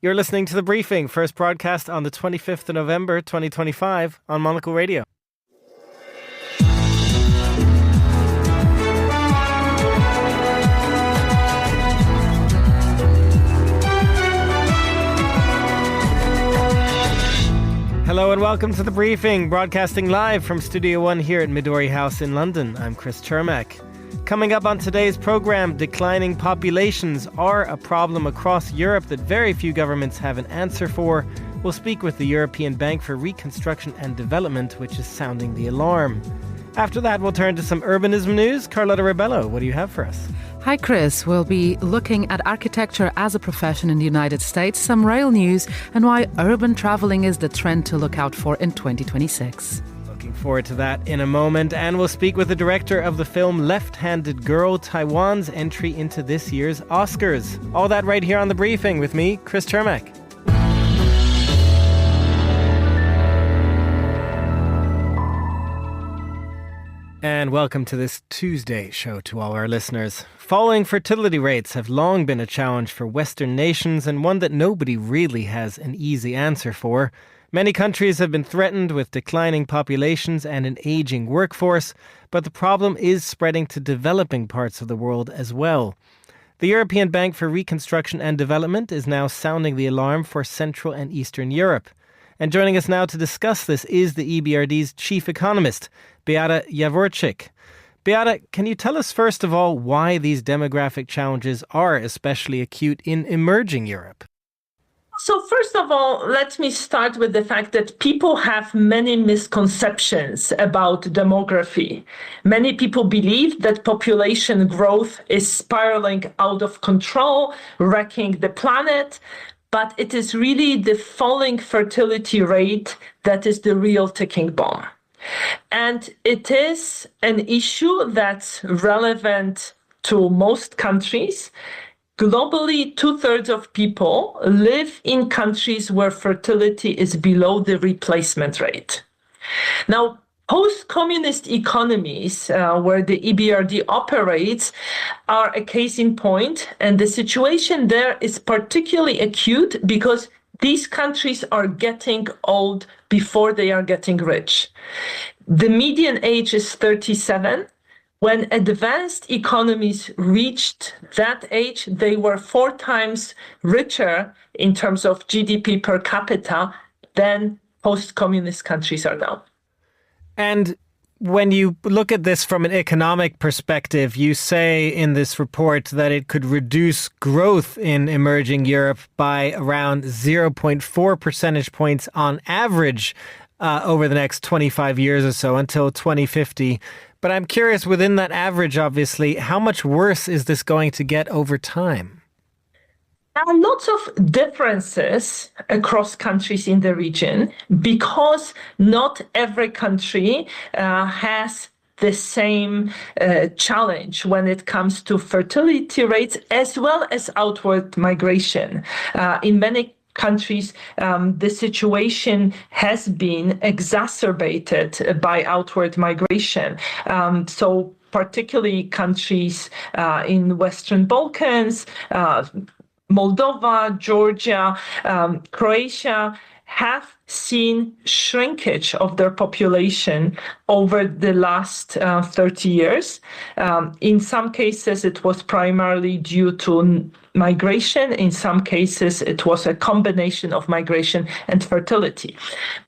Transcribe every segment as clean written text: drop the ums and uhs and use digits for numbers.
You're listening to The Briefing, first broadcast on the 25th of November 2025 on Monocle Radio. Hello and welcome to The Briefing, broadcasting live from Studio One here at Midori House in London. I'm Chris Chermak. Coming up on today's programme, declining populations are a problem across Europe that very few governments have an answer for. We'll speak with the European Bank for Reconstruction and Development, which is sounding the alarm. After that, we'll turn to some urbanism news. Carlotta Rebello, what do you have for us? Hi Chris, we'll be looking at architecture as a profession in the United States, some rail news, and why urban travelling is the trend to look out for in 2026. Looking forward to that in a moment, and we'll speak with the director of the film Left-Handed Girl, Taiwan's entry into this year's Oscars. All that right here on The Briefing with me, Chris Chermak. And welcome to this Tuesday show to all our listeners. Falling fertility rates have long been a challenge for Western nations and one that nobody really has an easy answer for. Many countries have been threatened with declining populations and an aging workforce, but the problem is spreading to developing parts of the world as well. The European Bank for Reconstruction and Development is now sounding the alarm for Central and Eastern Europe. And joining us now to discuss this is the EBRD's chief economist, Beata Jaworczyk. Beata, can you tell us first of all why these demographic challenges are especially acute in emerging Europe? So first of all, let me start with the fact that people have many misconceptions about demography. Many people believe that population growth is spiraling out of control, wrecking the planet, but it is really the falling fertility rate that is the real ticking bomb. And it is an issue that's relevant to most countries. Globally, 2/3 of people live in countries where fertility is below the replacement rate. Now, post-communist economies, where the EBRD operates, are a case in point, and the situation there is particularly acute because these countries are getting old before they are getting rich. The median age is 37. When advanced economies reached that age, they were 4 times richer in terms of GDP per capita than post-communist countries are now. And when you look at this from an economic perspective, you say in this report that it could reduce growth in emerging Europe by around 0.4 percentage points on average over the next 25 years or so until 2050. But I'm curious, within that average, obviously, how much worse is this going to get over time? There are lots of differences across countries in the region because not every country has the same challenge when it comes to fertility rates as well as outward migration. In many countries, the situation has been exacerbated by outward migration. So particularly countries in Western Balkans, Moldova, Georgia, Croatia have seen shrinkage of their population over the last 30 years. In some cases, it was primarily due to migration. In some cases, it was a combination of migration and fertility.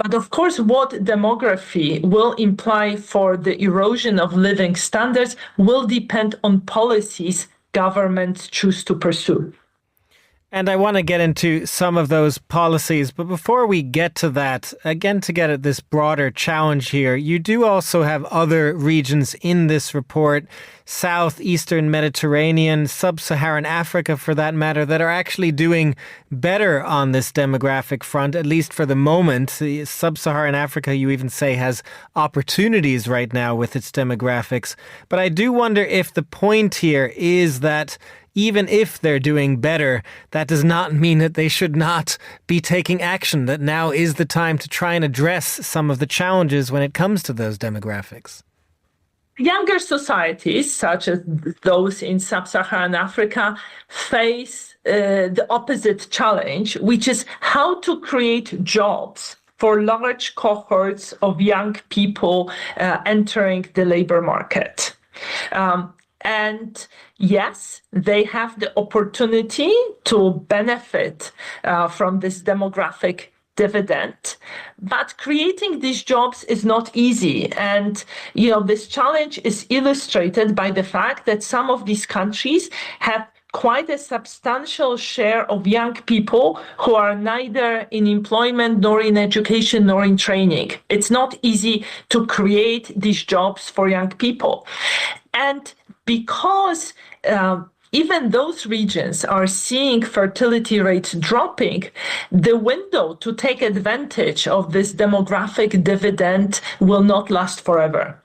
But of course, what demography will imply for the erosion of living standards will depend on policies governments choose to pursue. And I want to get into some of those policies. But before we get to that, again, to get at this broader challenge here, you do also have other regions in this report, Southeastern Mediterranean, Sub-Saharan Africa, for that matter, that are actually doing better on this demographic front, at least for the moment. Sub-Saharan Africa, you even say, has opportunities right now with its demographics. But I do wonder if the point here is that even if they're doing better, that does not mean that they should not be taking action, that now is the time to try and address some of the challenges when it comes to those demographics. Younger societies, such as those in sub-Saharan Africa, face the opposite challenge, which is how to create jobs for large cohorts of young people entering the labor market. And yes, they have the opportunity to benefit from this demographic dividend, but creating these jobs is not easy. And, this challenge is illustrated by the fact that some of these countries have quite a substantial share of young people who are neither in employment nor in education nor in training. It's not easy to create these jobs for young people. And because even those regions are seeing fertility rates dropping, the window to take advantage of this demographic dividend will not last forever.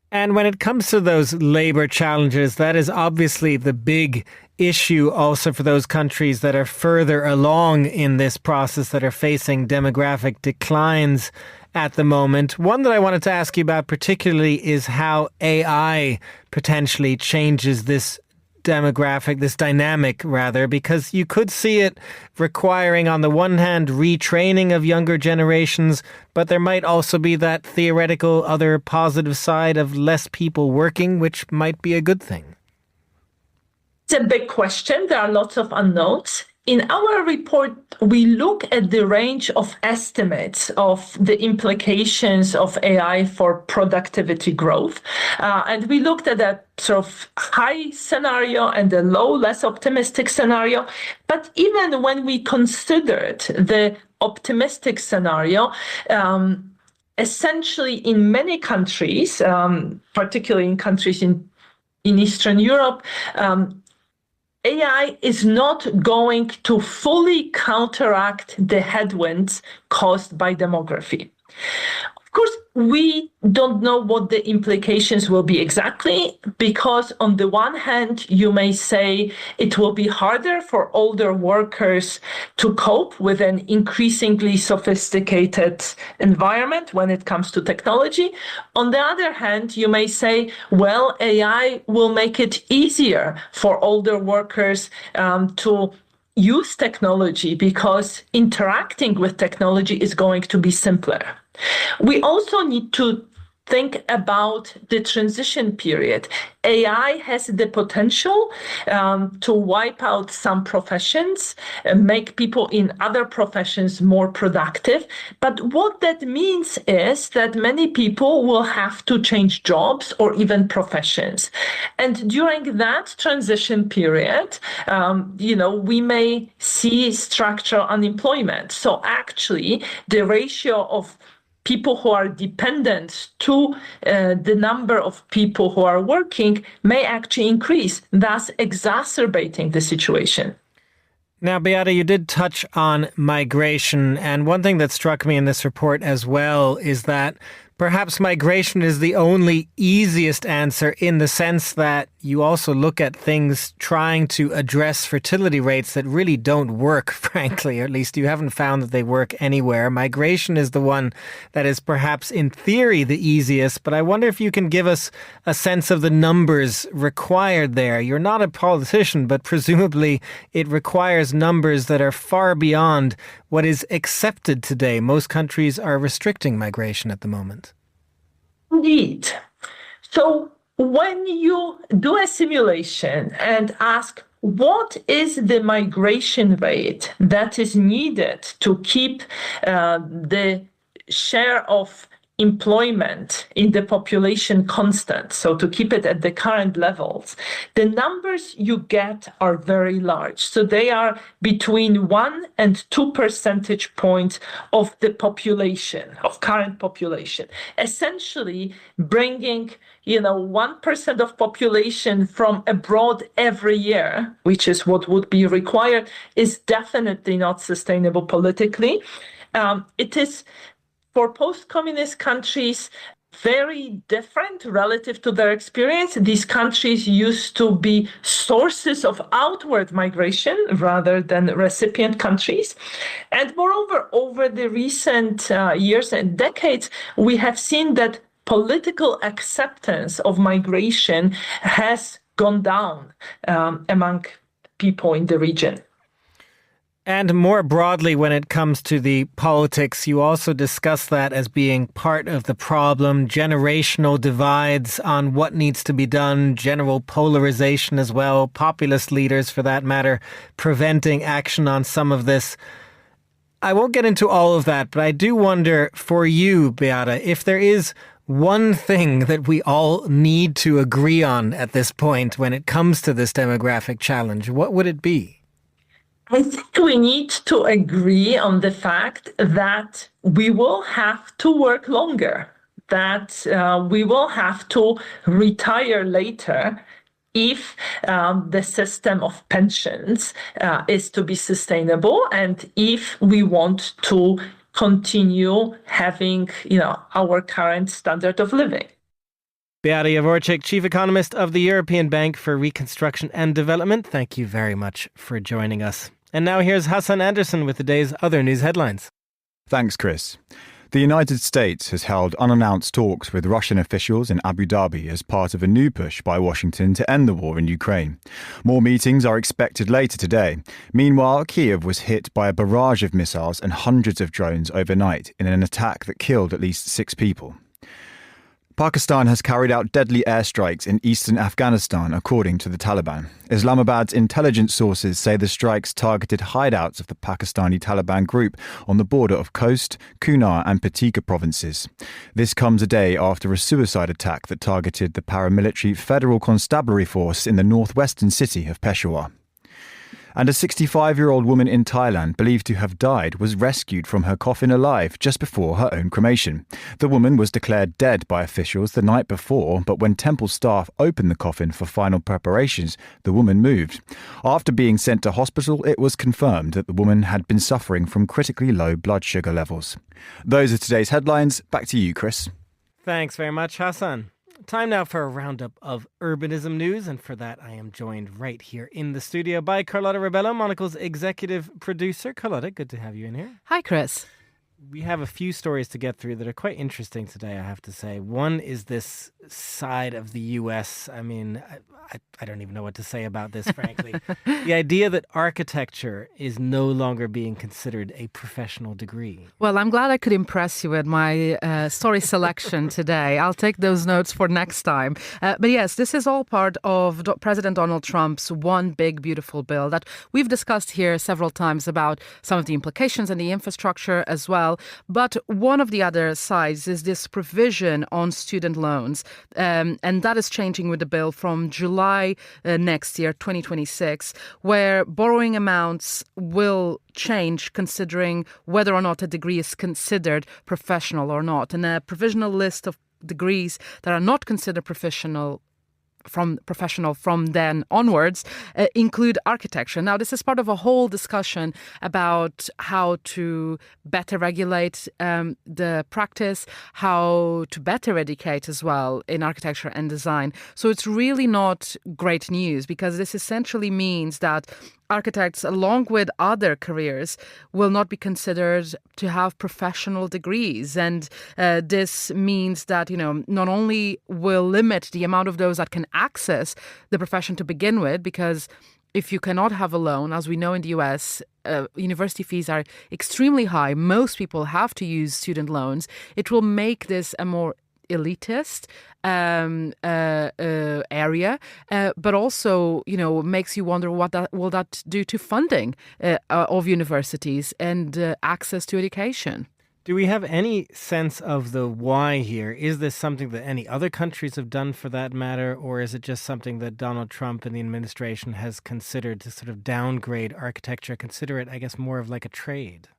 And when it comes to those labor challenges, that is obviously the big issue also for those countries that are further along in this process, that are facing demographic declines at the moment. One that I wanted to ask you about particularly is how AI potentially changes this dynamic, because you could see it requiring, on the one hand, retraining of younger generations, but there might also be that theoretical other positive side of less people working, which might be a good thing. It's a big question. There are lots of unknowns. In our report, we look at the range of estimates of the implications of AI for productivity growth. And we looked at a sort of high scenario and a low, less optimistic scenario. But even when we considered the optimistic scenario, essentially in many countries, particularly in countries in Eastern Europe, AI is not going to fully counteract the headwinds caused by demography. Of course, we don't know what the implications will be exactly, because on the one hand, you may say it will be harder for older workers to cope with an increasingly sophisticated environment when it comes to technology. On the other hand, you may say, well, AI will make it easier for older workers to use technology because interacting with technology is going to be simpler. We also need to think about the transition period. AI has the potential to wipe out some professions, make people in other professions more productive. But what that means is that many people will have to change jobs or even professions. And during that transition period, we may see structural unemployment. So actually, the ratio of people who are dependent to the number of people who are working may actually increase, thus exacerbating the situation. Now, Beata, you did touch on migration, and one thing that struck me in this report as well is that perhaps migration is the only easiest answer, in the sense that you also look at things trying to address fertility rates that really don't work, frankly, or at least you haven't found that they work anywhere. Migration is the one that is perhaps in theory the easiest, but I wonder if you can give us a sense of the numbers required there. You're not a politician, but presumably it requires numbers that are far beyond what is accepted today. Most countries are restricting migration at the moment. Indeed. So when you do a simulation and ask what is the migration rate that is needed to keep the share of employment in the population constant, so to keep it at the current levels, the numbers you get are very large. So they are between 1 and 2 percentage points of the population, of current population. Essentially bringing 1% of population from abroad every year, which is what would be required, is definitely not sustainable politically. It is, for post-communist countries, very different relative to their experience. These countries used to be sources of outward migration rather than recipient countries. And moreover, over the recent years and decades, we have seen that political acceptance of migration has gone down among people in the region. And more broadly, when it comes to the politics, you also discuss that as being part of the problem, generational divides on what needs to be done, general polarization as well, populist leaders, for that matter, preventing action on some of this. I won't get into all of that, but I do wonder for you, Beata, if there is one thing that we all need to agree on at this point when it comes to this demographic challenge, what would it be? I think we need to agree on the fact that we will have to work longer, that we will have to retire later if the system of pensions is to be sustainable and if we want to continue having, our current standard of living. Beata Jaworczyk, Chief Economist of the European Bank for Reconstruction and Development, thank you very much for joining us. And now here's Hassan Anderson with the day's other news headlines. Thanks, Chris. The United States has held unannounced talks with Russian officials in Abu Dhabi as part of a new push by Washington to end the war in Ukraine. More meetings are expected later today. Meanwhile, Kyiv was hit by a barrage of missiles and hundreds of drones overnight in an attack that killed at least 6 people. Pakistan has carried out deadly airstrikes in eastern Afghanistan, according to the Taliban. Islamabad's intelligence sources say the strikes targeted hideouts of the Pakistani Taliban group on the border of Khost, Kunar and Patika provinces. This comes a day after a suicide attack that targeted the paramilitary Federal Constabulary Force in the northwestern city of Peshawar. And a 65-year-old woman in Thailand, believed to have died, was rescued from her coffin alive just before her own cremation. The woman was declared dead by officials the night before, but when temple staff opened the coffin for final preparations, the woman moved. After being sent to hospital, it was confirmed that the woman had been suffering from critically low blood sugar levels. Those are today's headlines. Back to you, Chris. Thanks very much, Hassan. Time now for a roundup of urbanism news, and for that I am joined right here in the studio by Carlotta Rebello, Monocle's executive producer. Carlotta, good to have you in here. Hi, Chris. We have a few stories to get through that are quite interesting today, I have to say. One is this side of the U.S. I mean, I don't even know what to say about this, frankly. The idea that architecture is no longer being considered a professional degree. Well, I'm glad I could impress you with my story selection today. I'll take those notes for next time. But yes, this is all part of President Donald Trump's One Big Beautiful Bill that we've discussed here several times about some of the implications and the infrastructure as well. But one of the other sides is this provision on student loans. And that is changing with the bill from July next year, 2026, where borrowing amounts will change considering whether or not a degree is considered professional or not. And a provisional list of degrees that are not considered professional from then onwards include architecture. Now, this is part of a whole discussion about how to better regulate the practice, how to better educate as well in architecture and design. So it's really not great news because this essentially means that architects, along with other careers, will not be considered to have professional degrees. And this means that, not only will limit the amount of those that can access the profession to begin with, because if you cannot have a loan, as we know in the US, university fees are extremely high. Most people have to use student loans. It will make this a more elitist area, but also, makes you wonder what will that do to funding of universities and access to education. Do we have any sense of the why here? Is this something that any other countries have done for that matter, or is it just something that Donald Trump and the administration has considered to sort of downgrade architecture, consider it, I guess, more of like a trade?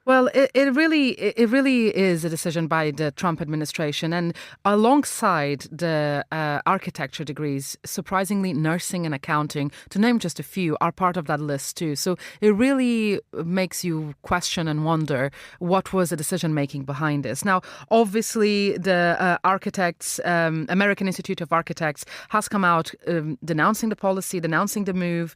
Well, it really is a decision by the Trump administration, and alongside the architecture degrees, surprisingly, nursing and accounting, to name just a few, are part of that list too. So it really makes you question and wonder what was the decision making behind this. Now, obviously, the American Institute of Architects has come out denouncing the policy, denouncing the move,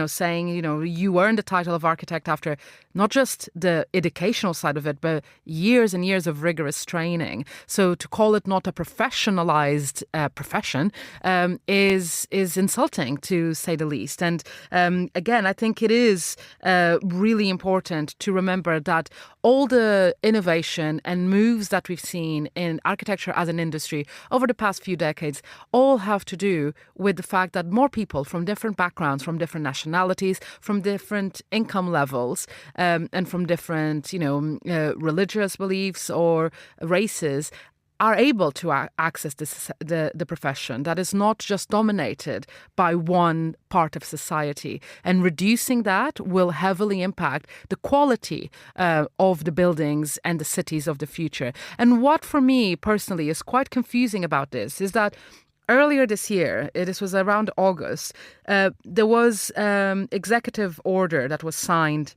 saying you earned the title of architect after not just the educational side of it, but years and years of rigorous training. So to call it not a professionalized profession is insulting, to say the least. And again, I think it is really important to remember that all the innovation and moves that we've seen in architecture as an industry over the past few decades all have to do with the fact that more people from different backgrounds, from different nationalities, from different income levels, and from different, religious beliefs or races are able to access the profession that is not just dominated by one part of society. And reducing that will heavily impact the quality of the buildings and the cities of the future. And what for me personally is quite confusing about this is that earlier this year, this was around August, there was executive order that was signed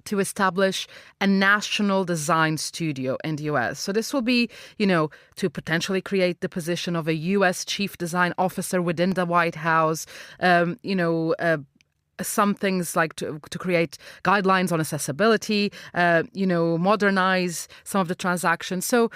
to establish a national design studio in the US. So this will be, to potentially create the position of a US chief design officer within the White House, some things like to create guidelines on accessibility, modernize some of the transactions. So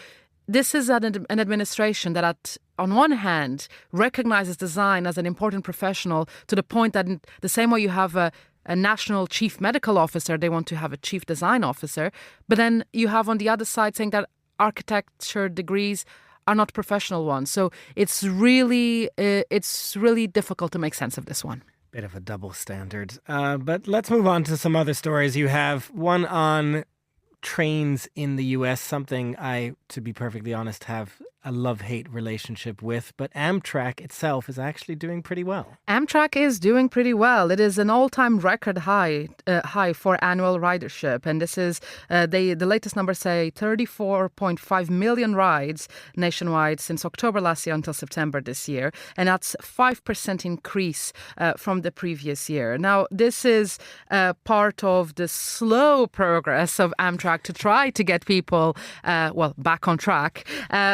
this is an administration that on one hand recognizes design as an important professional to the point that in the same way you have a national chief medical officer, they want to have a chief design officer. But then you have on the other side saying that architecture degrees are not professional ones. So it's really difficult to make sense of this one. Bit of a double standard. But let's move on to some other stories you have. One on trains in the US, something I, to be perfectly honest, have a love-hate relationship with, but Amtrak itself is actually doing pretty well. Amtrak is doing pretty well. It is an all-time record high for annual ridership, and this is the latest numbers say 34.5 million rides nationwide since October last year until September this year, and that's 5% increase from the previous year. Now, this is part of the slow progress of Amtrak to try to get people back on track,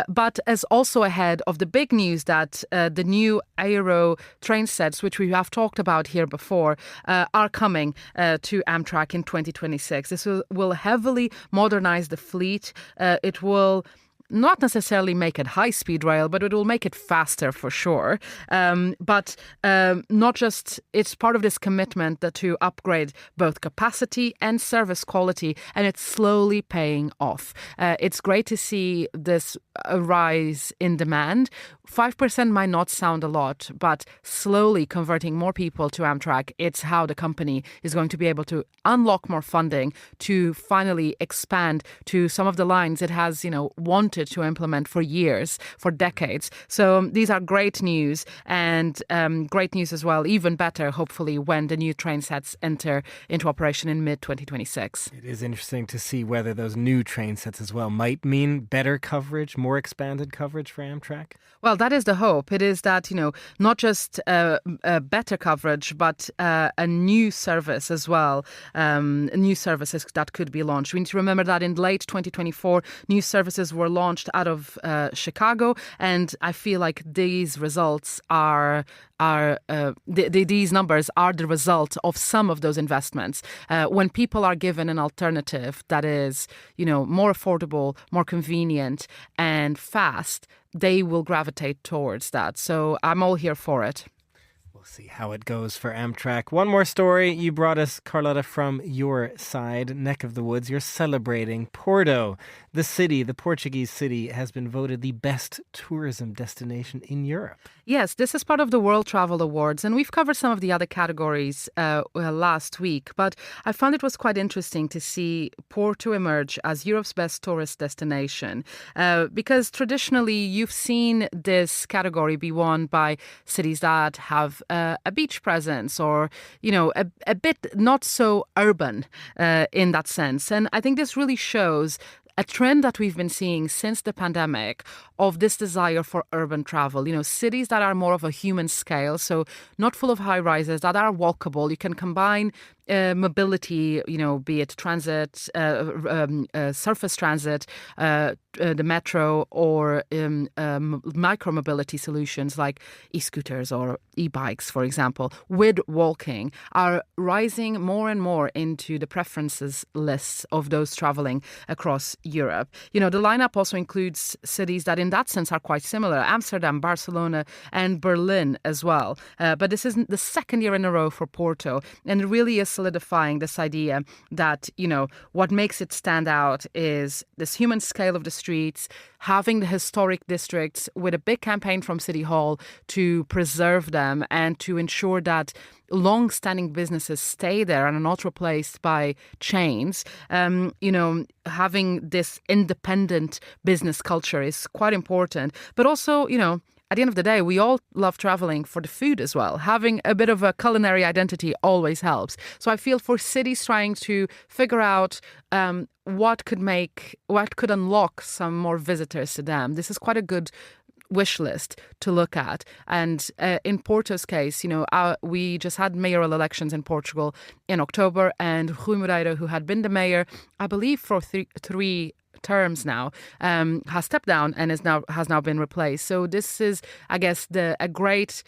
but as also ahead of the big news that the new Aero train sets, which we have talked about here before, are coming to Amtrak in 2026. This will heavily modernize the fleet. It will not necessarily make it high-speed rail, but it will make it faster for sure. But not just, it's part of this commitment to upgrade both capacity and service quality, and it's slowly paying off. It's great to see this rise in demand. 5% might not sound a lot, but slowly converting more people to Amtrak, it's how the company is going to be able to unlock more funding to finally expand to some of the lines it has, wanted to implement for years, for decades. So these are great news, and great news as well, even better, hopefully, when the new train sets enter into operation in mid-2026. It is interesting to see whether those new train sets as well might mean better coverage, more expanded coverage for Amtrak. Well, that is the hope. It is that, not just better coverage, but a new service as well, new services that could be launched. We need to remember that in late 2024, new services were launched out of Chicago, and I feel like these results these numbers are the result of some of those investments. When people are given an alternative that is, more affordable, more convenient, and fast, they will gravitate towards that. So I'm all here for it. We'll see how it goes for Amtrak. One more story you brought us, Carlotta, from your side, neck of the woods. You're celebrating Porto. The Portuguese city, has been voted the best tourism destination in Europe. Yes, this is part of the World Travel Awards, and we've covered some of the other categories last week, but I found it was quite interesting to see Porto emerge as Europe's best tourist destination, because traditionally you've seen this category be won by cities that have a beach presence or, a bit not so urban in that sense. And I think this really shows a trend that we've been seeing since the pandemic of this desire for urban travel. Cities that are more of a human scale, so not full of high rises, that are walkable. You can combine mobility, be it transit, surface transit, the metro, or micro-mobility solutions like e-scooters or e-bikes, for example, with walking, are rising more and more into the preferences lists of those traveling across Europe. The lineup also includes cities that in that sense are quite similar: Amsterdam, Barcelona, and Berlin as well. But this isn't the second year in a row for Porto, and it really is solidifying this idea that, what makes it stand out is this human scale of the streets, having the historic districts with a big campaign from City Hall to preserve them and to ensure that long-standing businesses stay there and are not replaced by chains. Having this independent business culture is quite important. But also, at the end of the day, we all love traveling for the food as well. Having a bit of a culinary identity always helps. So I feel for cities trying to figure out what could unlock some more visitors to them, this is quite a good wish list to look at. And in Porto's case, we just had mayoral elections in Portugal in October, and Rui Moreira, who had been the mayor, I believe, for three terms now, has stepped down and has now been replaced. So this is, I guess, a great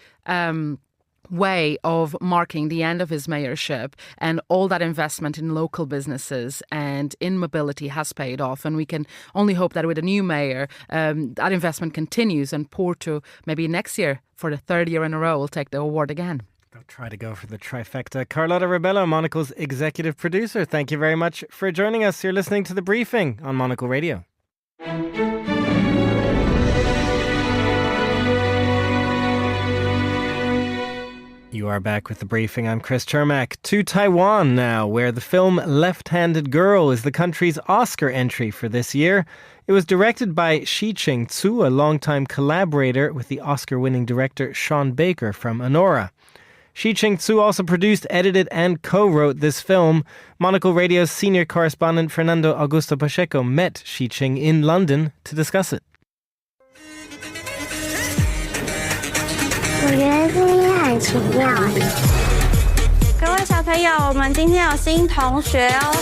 way of marking the end of his mayorship, and all that investment in local businesses and in mobility has paid off. And we can only hope that with a new mayor, that investment continues, and Porto, maybe next year, for the third year in a row, will take the award again. They'll try to go for the trifecta. Carlotta Rebello, Monocle's executive producer, thank you very much for joining us. You're listening to The Briefing on Monocle Radio. You are back with The Briefing. I'm Chris Chermak. To Taiwan now, where the film Left-Handed Girl is the country's Oscar entry for this year. It was directed by Shi Ching-tzu, a longtime collaborator with the Oscar-winning director Sean Baker from Anora. Shi Ching-tzu also produced, edited and co-wrote this film. Monocle Radio's senior correspondent Fernando Augusto Pacheco met Shi Ching in London to discuss it. 我觉得这应该很奇妙。各位小朋友，我们今天有新同学哦。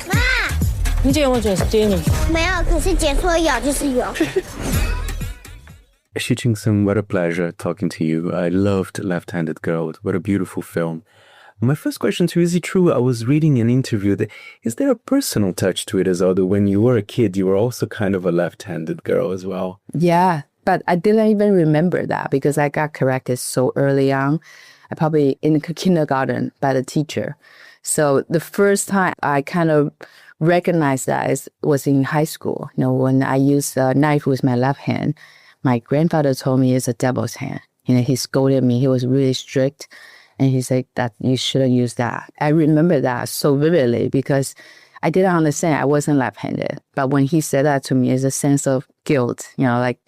妈，你姐有没有觉得是接你？没有，可是姐说有就是有。Shi Ching-sung, what a pleasure talking to you. I loved Left-Handed Girl. What a beautiful film. My first question to you, is it true? I was reading an interview that, is there a personal touch to it as well? That when you were a kid, you were also kind of a left-handed girl as well? Yeah, but I didn't even remember that because I got corrected so early on. I probably in kindergarten by the teacher. So the first time I kind of recognized that was in high school. When I used a knife with my left hand, my grandfather told me it's a devil's hand. He scolded me. He was really strict. And he said that you shouldn't use that. I remember that so vividly because I didn't understand. I wasn't left-handed. But when he said that to me, it's a sense of guilt, like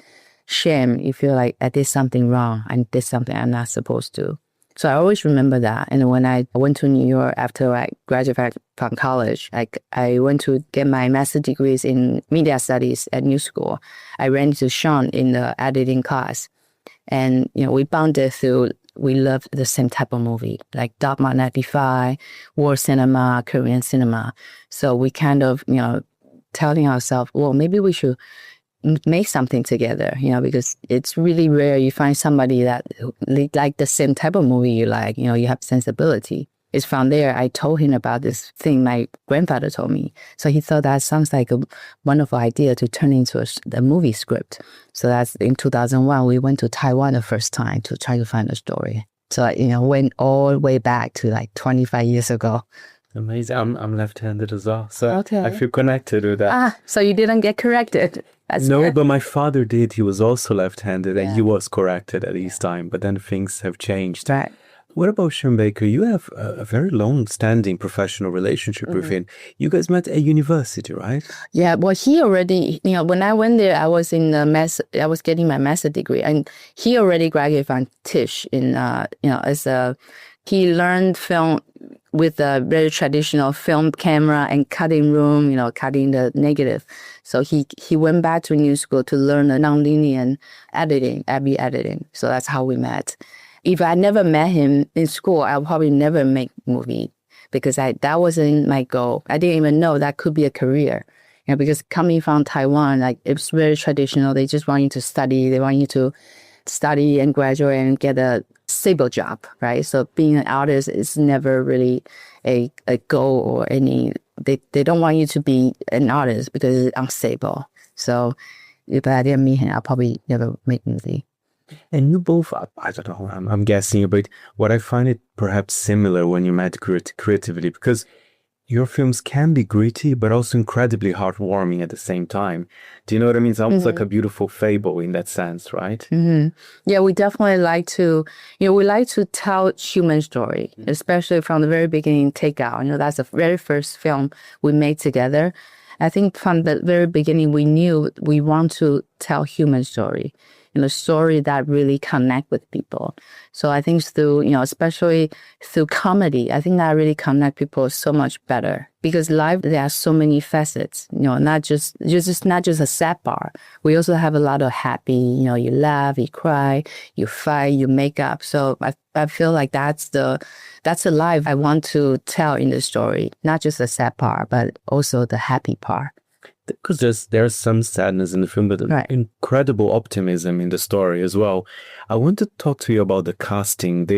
shame. You feel like I did something wrong. I did something I'm not supposed to. So I always remember that. And when I went to New York after I graduated from college, I went to get my master's degrees in media studies at New School. I ran into Sean in the editing class. And, we bonded through, we loved the same type of movie, like Dogma 95, war cinema, Korean cinema. So we kind of, telling ourselves, well, maybe we should make something together, because it's really rare you find somebody that like the same type of movie you like, you have sensibility. It's from there I told him about this thing my grandfather told me. So he thought that sounds like a wonderful idea to turn into a movie script. So that's in 2001, we went to Taiwan the first time to try to find a story. So, went all the way back to like 25 years ago. Amazing. I'm left-handed as well. So okay. I feel connected with that. So you didn't get corrected? No, good. But my father did. He was also left-handed and he was corrected at his time. But then things have changed. Right. What about Sean Baker? You have a very long-standing professional relationship with him. You guys met at university, right? Yeah, well, he already, when I went there, I was I was getting my master's degree, and he already graduated from Tisch he learned film with a very traditional film camera and cutting room, cutting the negative. So he went back to new school to learn the nonlinear editing, AB editing. So that's how we met. If I never met him in school, I'll probably never make movie because that wasn't my goal. I didn't even know that could be a career. Because coming from Taiwan, it's very traditional. They just want you to study. They want you to study and graduate and get a stable job, right? So being an artist is never really a goal or any. They don't want you to be an artist because it's unstable. So if I didn't meet him, I'll probably never make movie. And you both, I don't know, I'm guessing, but what I find it perhaps similar when you met creatively, because your films can be gritty, but also incredibly heartwarming at the same time. Do you know what I mean? It's almost like a beautiful fable in that sense, right? Mm-hmm. Yeah, we definitely like to, we like to tell human story, especially from the very beginning, Take Out. That's the very first film we made together. I think from the very beginning, we knew we want to tell human story. Story that really connect with people. So I think through, especially through comedy, I think that really connect people so much better. Because life, there are so many facets, not just a sad part. We also have a lot of happy, you laugh, you cry, you fight, you make up. So I feel like that's the life I want to tell in the story. Not just the sad part, but also the happy part. Because there's some sadness in the film, but incredible optimism in the story as well. I want to talk to you about the casting.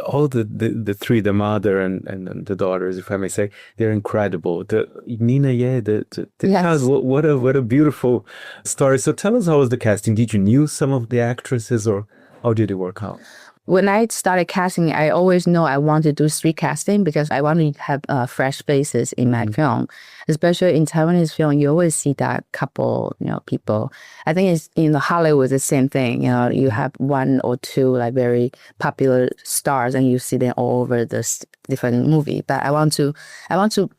All the three, the mother and the daughters, if I may say, they're incredible. Nina, yes. What a beautiful story. So tell us, how was the casting? Did you knew some of the actresses, or how did it work out? When I started casting, I always know I want to do street casting because I want to have fresh faces in my film. Especially in Taiwanese film, you always see that couple, people. I think it's in Hollywood, the same thing. You have one or two very popular stars, and you see them all over this different movie. But I want to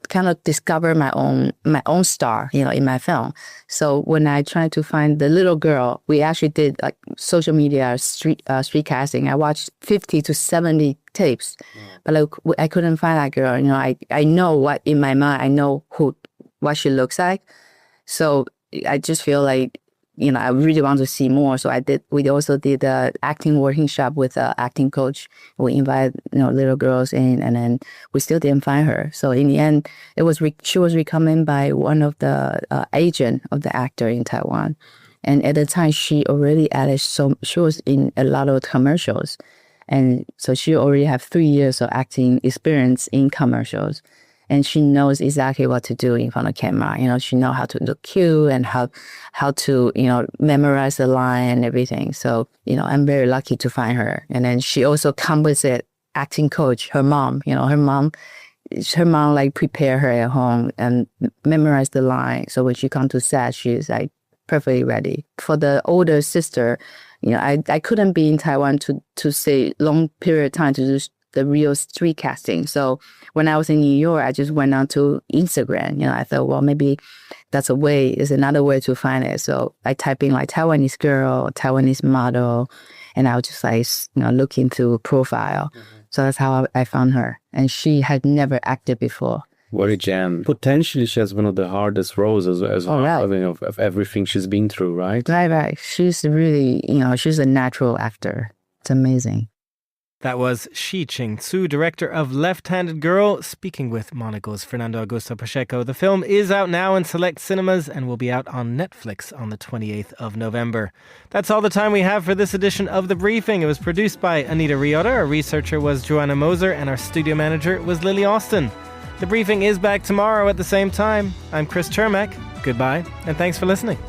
kind of discover my own star, in my film. So when I tried to find the little girl, we actually did social media street casting. I watched 50 to 70 tapes, but I couldn't find that girl. I know what in my mind, I know what she looks like. So I just feel like, I really want to see more. So we also did the acting workshop with an acting coach. We invited, little girls in, and then we still didn't find her. So in the end, she was recommended by one of the agent of the actor in Taiwan. And at the time, she already added she was in a lot of commercials. And so she already have 3 years of acting experience in commercials. And she knows exactly what to do in front of camera. She knows how to look cute and how to, memorize the line and everything. So, I'm very lucky to find her. And then she also comes with an acting coach, her mom. Her mom prepare her at home and memorize the line. So when she comes to set, she's perfectly ready. For the older sister, I couldn't be in Taiwan to stay long period of time to do the real street casting. So when I was in New York, I just went on to Instagram. I thought, well, maybe that's another way to find it. So I type in Taiwanese girl, Taiwanese model, and I was just look into profile. So that's how I found her. And she had never acted before. What a gem. Potentially she has one of the hardest roles as well, right. Of everything she's been through, right? Right. She's really, she's a natural actor. It's amazing. That was Shi Ching-Tsu, director of Left-Handed Girl, speaking with Monocle's Fernando Augusto Pacheco. The film is out now in select cinemas and will be out on Netflix on the 28th of November. That's all the time we have for this edition of The Briefing. It was produced by Anita Riota, our researcher was Joanna Moser, and our studio manager was Lily Austin. The Briefing is back tomorrow at the same time. I'm Chris Chermak. Goodbye, and thanks for listening.